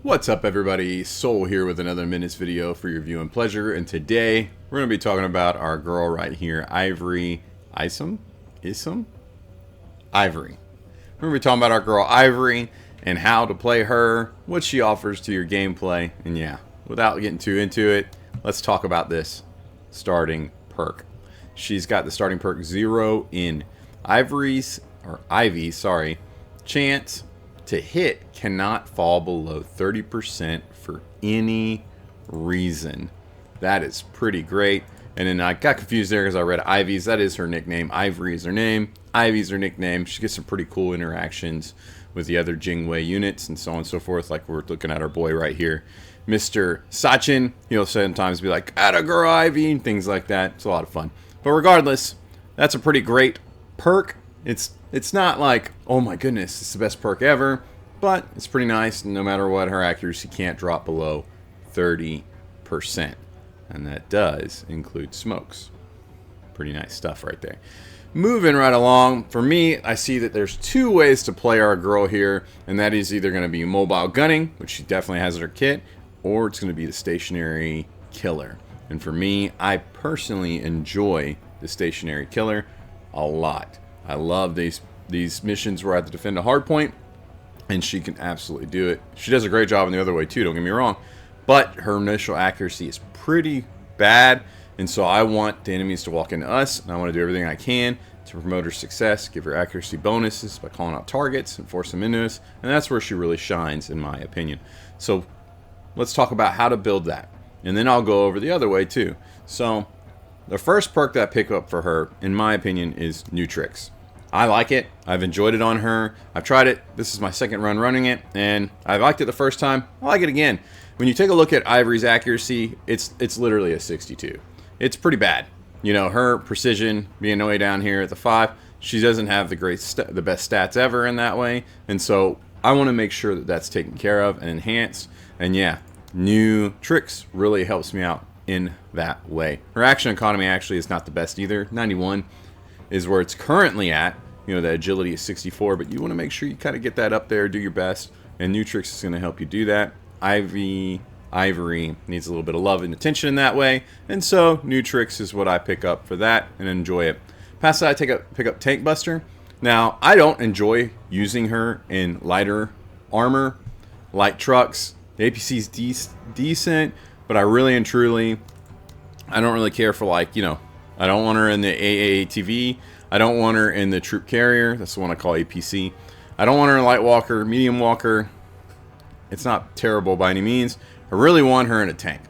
What's up everybody, Soul here with another MENACE video for your viewing pleasure, and today we're going to be talking about our girl right here, Ivory. Ivory. We're going to be talking about our girl Ivory and how to play her, what she offers to your gameplay, and yeah, without getting too into it, let's talk about this starting perk. She's got the starting perk 0 in Ivy's chance to hit cannot fall below 30% for any reason. That is pretty great. And then I got confused there because I read Ivy's. That is her nickname. Ivory is her name. Ivy's her nickname. She gets some pretty cool interactions with the other Jingwei units and so on and so forth. Like we're looking at our boy right here, Mr. Sachin. He'll sometimes be like, "Atta girl Ivy," and things like that. It's a lot of fun. But regardless, that's a pretty great perk. It's not like, oh my goodness, it's the best perk ever, but it's pretty nice. No matter what, her accuracy can't drop below 30%. And that does include smokes. Pretty nice stuff right there. Moving right along, for me, I see that there's two ways to play our girl here, and that is either going to be mobile gunning, which she definitely has in her kit, or it's going to be the stationary killer. And for me, I personally enjoy the stationary killer a lot. I love these missions where I have to defend a hard point, and she can absolutely do it. She does a great job in the other way too, don't get me wrong, but her initial accuracy is pretty bad, and so I want the enemies to walk into us, and I want to do everything I can to promote her success, give her accuracy bonuses by calling out targets and force them into us, and that's where she really shines in my opinion. So let's talk about how to build that, and then I'll go over the other way too. So the first perk that I pick up for her, in my opinion, is New Tricks. I like it. I've enjoyed it on her. I've tried it. This is my second run running it, and I liked it the first time. I like it again. When you take a look at Ivory's accuracy, it's literally a 62. It's pretty bad. You know, her precision being way down here at the 5, she doesn't have the best stats ever in that way, and so I want to make sure that that's taken care of and enhanced. And yeah, New Tricks really helps me out in that way. Her action economy actually is not the best either. 91 is where it's currently at. You know, the agility is 64, but you want to make sure you kind of get that up there, do your best, and New Tricks is going to help you do that. Ivory needs a little bit of love and attention in that way, and so New Tricks is what I pick up for that and enjoy it. Past that, I pick up Tank Buster. Now, I don't enjoy using her in lighter armor, light trucks. The APC is decent, but I really and truly, I don't really care for, like, you know, I don't want her in the AATV. I don't want her in the troop carrier. That's the one I call APC. I don't want her in light walker, medium walker. It's not terrible by any means. I really want her in a tank.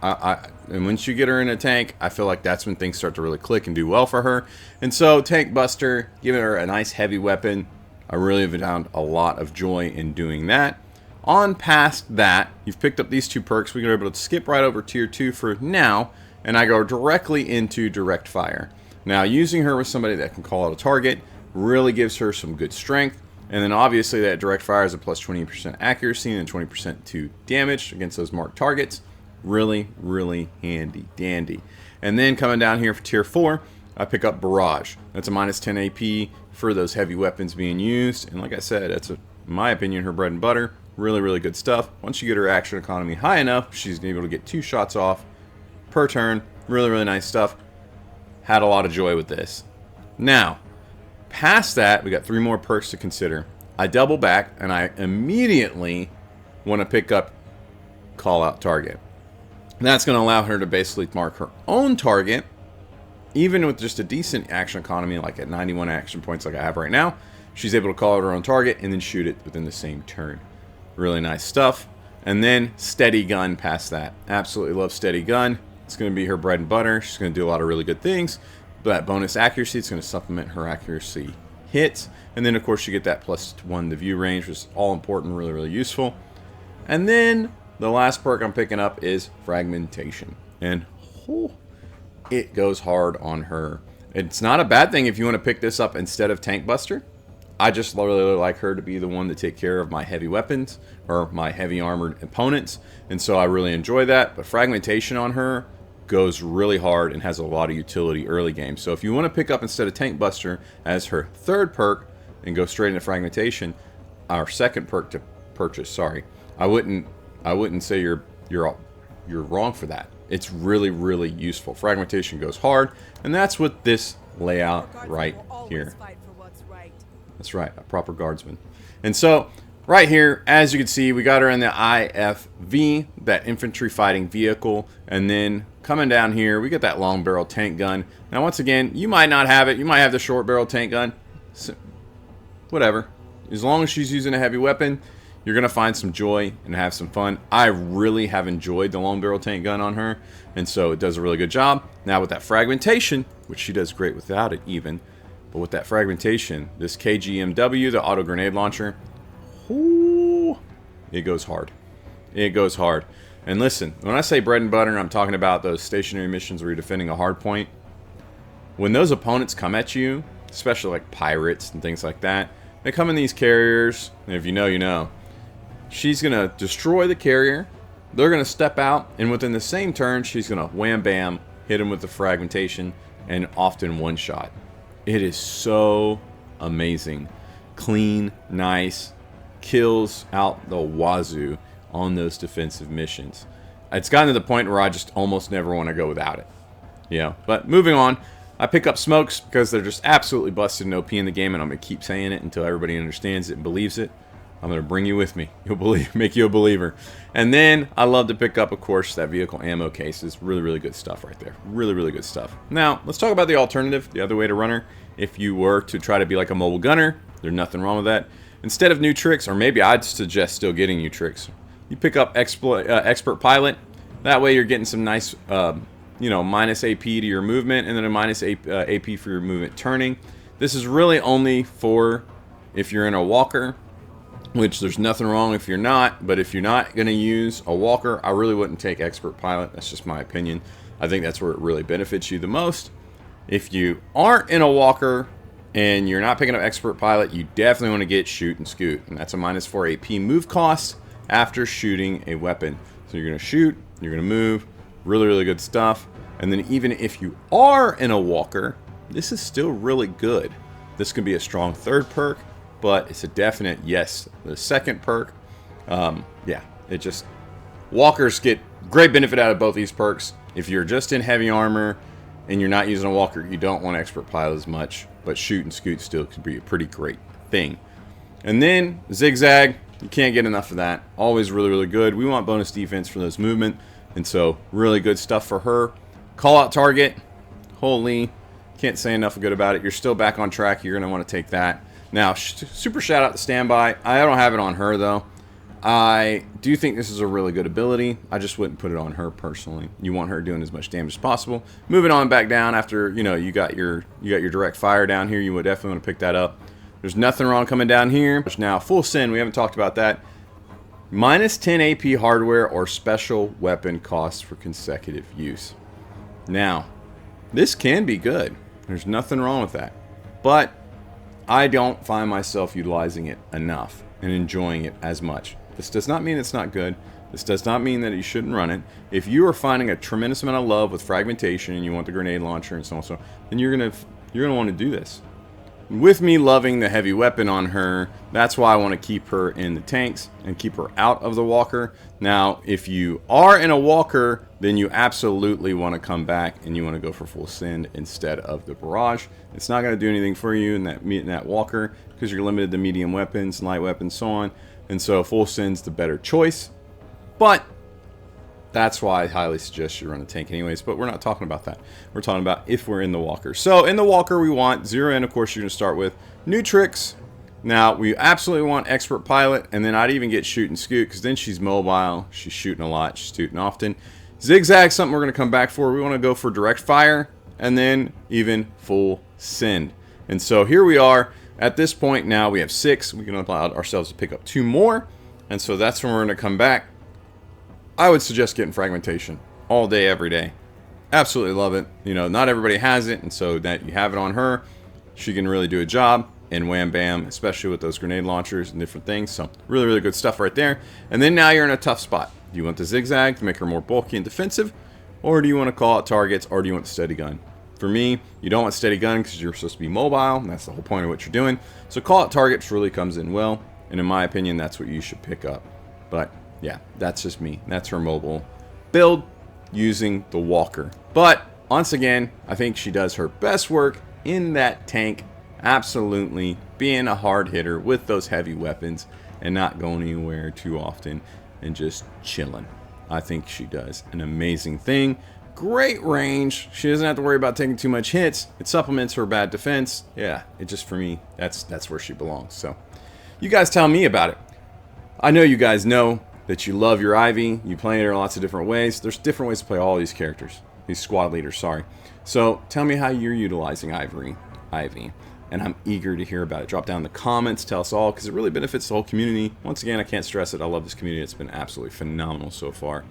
And once you get her in a tank, I feel like that's when things start to really click and do well for her. And so Tank Buster, giving her a nice heavy weapon, I really have found a lot of joy in doing that. On past that, you've picked up these two perks. We're able to skip right over tier 2 for now, and I go directly into direct fire. Now, using her with somebody that can call out a target really gives her some good strength, and then obviously that direct fire is a plus 20% accuracy and 20% to damage against those marked targets. Really, really handy dandy. And then coming down here for tier 4, I pick up Barrage. That's a minus 10 AP for those heavy weapons being used, and like I said, that's, in my opinion, her bread and butter. Really, really good stuff. Once you get her action economy high enough, she's able to get 2 shots off per turn. Really, really nice stuff. Had a lot of joy with this. Now, past that, we got 3 more perks to consider. I double back, and I immediately want to pick up Call Out Target. That's going to allow her to basically mark her own target, even with just a decent action economy, like at 91 action points like I have right now. She's able to call out her own target and then shoot it within the same turn. Really nice stuff. And then Steady Gun past that. Absolutely love Steady Gun. It's going to be her bread and butter. She's going to do a lot of really good things. But that bonus accuracy, it's going to supplement her accuracy hits. And then, of course, you get that +1 to view range, which is all important, really, really useful. And then the last perk I'm picking up is Fragmentation. And it goes hard on her. It's not a bad thing if you want to pick this up instead of Tank Buster. I just really like her to be the one to take care of my heavy weapons or my heavy armored opponents, and so I really enjoy that. But Fragmentation on her goes really hard and has a lot of utility early game. So if you want to pick up instead of Tank Buster as her third perk and go straight into Fragmentation, our second perk to purchase, sorry, I wouldn't I wouldn't say you're wrong for that. It's really, really useful. Fragmentation goes hard, and that's what this layout right here. That's right, a proper guardsman. And so, right here, as you can see, we got her in the IFV, that infantry fighting vehicle, and then coming down here, we get that long barrel tank gun. Now, once again, you might not have it. You might have the short barrel tank gun. So, whatever. As long as she's using a heavy weapon, you're going to find some joy and have some fun. I really have enjoyed the long barrel tank gun on her, and so it does a really good job. Now with that fragmentation, which she does great without it even, but with that fragmentation, this KGMW, the auto grenade launcher, ooh, it goes hard. It goes hard. And listen, when I say bread and butter, I'm talking about those stationary missions where you're defending a hard point. When those opponents come at you, especially like pirates and things like that, they come in these carriers, and if you know, you know. She's going to destroy the carrier. They're going to step out, and within the same turn, she's going to wham bam, hit them with the fragmentation, and often one shot. It is so amazing. Clean, nice, kills out the wazoo on those defensive missions. It's gotten to the point where I just almost never want to go without it. Yeah, but moving on. I pick up smokes because they're just absolutely busted and OP in the game, and I'm going to keep saying it until everybody understands it and believes it. I'm going to bring you with me. You'll believe, make you a believer. And then I love to pick up, of course, that vehicle ammo cases. Really, really good stuff right there. Really, really good stuff. Now, let's talk about the alternative, the other way to run her. If you were to try to be like a mobile gunner, there's nothing wrong with that. Instead of new tricks, or maybe I'd suggest still getting new tricks, you pick up expert pilot. That way you're getting some nice, minus AP to your movement, and then a minus AP for your movement turning. This is really only for if you're in a walker, which there's nothing wrong if you're not, but if you're not going to use a walker, I really wouldn't take expert pilot. That's just my opinion. I think that's where it really benefits you the most. If you aren't in a walker and you're not picking up expert pilot, you definitely want to get shoot and scoot, and that's a minus 4 AP move cost after shooting a weapon. So you're going to shoot, you're going to move, really, really good stuff. And then even if you are in a walker, this is still really good. This could be a strong third perk, but it's a definite yes. The second perk, walkers get great benefit out of both these perks. If you're just in heavy armor and you're not using a walker, you don't want expert pilot as much, but shoot and scoot still could be a pretty great thing. And then zigzag, you can't get enough of that. Always really, really good. We want bonus defense for those movement, and so really good stuff for her. Call out target, holy, can't say enough good about it. You're still back on track. You're going to want to take that. Now, super shout out to Standby. I don't have it on her, though. I do think this is a really good ability. I just wouldn't put it on her personally. You want her doing as much damage as possible. Moving on back down after, you got your direct fire down here, you would definitely want to pick that up. There's nothing wrong coming down here. Now, full send, we haven't talked about that. Minus 10 AP hardware or special weapon costs for consecutive use. Now, this can be good. There's nothing wrong with that. But I don't find myself utilizing it enough and enjoying it as much. This does not mean it's not good. This does not mean that you shouldn't run it. If you are finding a tremendous amount of love with fragmentation and you want the grenade launcher and so on, then you're gonna want to do this. With me loving the heavy weapon on her, that's why I want to keep her in the tanks and keep her out of the walker. Now, if you are in a walker, then you absolutely want to come back and you want to go for full send instead of the barrage. It's not going to do anything for you in that walker because you're limited to medium weapons, light weapons, so on. And so full send's the better choice. But that's why I highly suggest you run a tank anyways, but we're not talking about that. We're talking about if we're in the walker. So in the walker, we want 0 in, of course, you're going to start with new tricks. Now, we absolutely want expert pilot, and then I'd even get shoot and scoot, because then she's mobile, she's shooting a lot, she's shooting often. Zigzag, something we're going to come back for. We want to go for direct fire, and then even full send. And so here we are. At this point now, we have 6. We can allow ourselves to pick up 2 more, and so that's when we're going to come back. I would suggest getting fragmentation all day, every day. Absolutely love it. Not everybody has it, and so that you have it on her, she can really do a job. And wham bam, especially with those grenade launchers and different things. So really, really good stuff right there. And then now you're in a tough spot. Do you want the zigzag to make her more bulky and defensive? Or do you want to call out targets? Or do you want the steady gun? For me, you don't want steady gun because you're supposed to be mobile. And that's the whole point of what you're doing. So call out targets really comes in well. And in my opinion, that's what you should pick up. But yeah, that's just me. That's her mobile build using the walker. But once again, I think she does her best work in that tank, absolutely being a hard hitter with those heavy weapons and not going anywhere too often and just chilling. I think she does an amazing thing. Great range. She doesn't have to worry about taking too much hits. It supplements her bad defense. Yeah, it just, for me, that's where she belongs. So you guys tell me about it. I know you guys know that you love your Ivy. You play her in lots of different ways. There's different ways to play all these characters. These squad leaders, sorry. So tell me how you're utilizing Ivy. And I'm eager to hear about it. Drop down in the comments. Tell us all, because it really benefits the whole community. Once again, I can't stress it. I love this community. It's been absolutely phenomenal so far.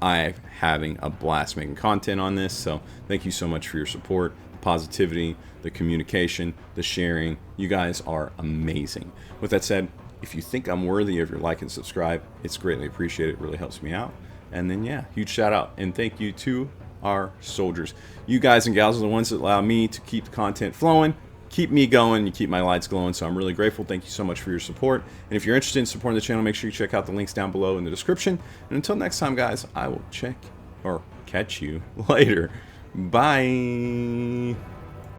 I'm having a blast making content on this. So thank you so much for your support, the positivity, the communication, the sharing. You guys are amazing. With that said, if you think I'm worthy of your like and subscribe, it's greatly appreciated. It really helps me out. And then, yeah, huge shout out and thank you to our soldiers. You guys and gals are the ones that allow me to keep the content flowing, keep me going, you keep my lights glowing. So I'm really grateful. Thank you so much for your support. And if you're interested in supporting the channel, make sure you check out the links down below in the description. And until next time, guys, I will catch you later. Bye.